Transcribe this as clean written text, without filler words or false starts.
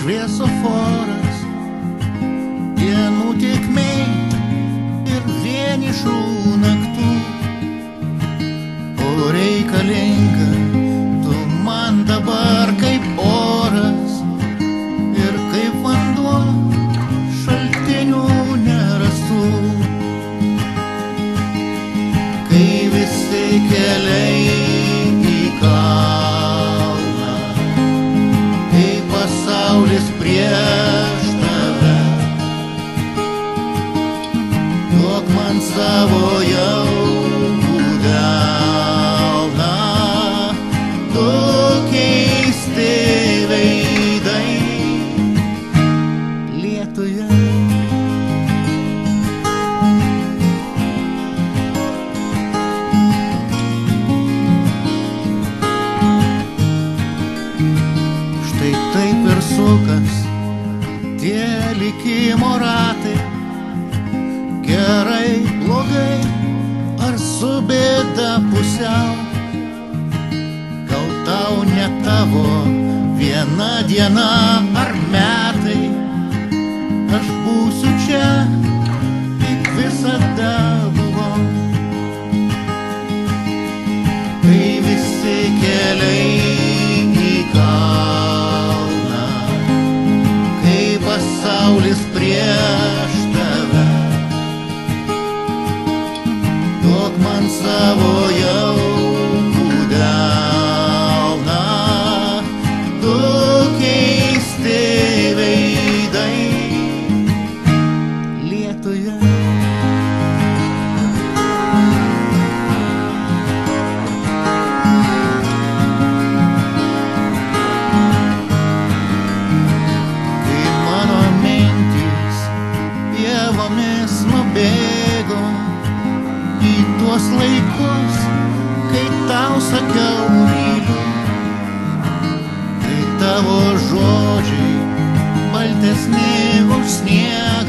šviesoforas, dienų tėkmėj ir vienišų naktų. O reikalinga tu man dabar kaip oras ir kaip vanduo šaltinių nerastų. Kai visi keliai į kalną, kai pasaulis prieš tave, duok man savo jaukų delną, du keisti veidai lietuje. Štai taip ir sukas tie likimo ratai, gerai, blogai, ar su bėda pusiau. Gal tau ne tavo viena diena ar metai, aš būsiu čia, kaip visada buvau. Kai visi keliai į kalną, kai pasaulis prieš tave, duok man savo jaukų delną, du keisti veidai lietuje. Kai mano mintys pievomis nubėgo į tuos laikus, kai tau sakiau myliu, kai tavo žodžiai baltesni už sniegą.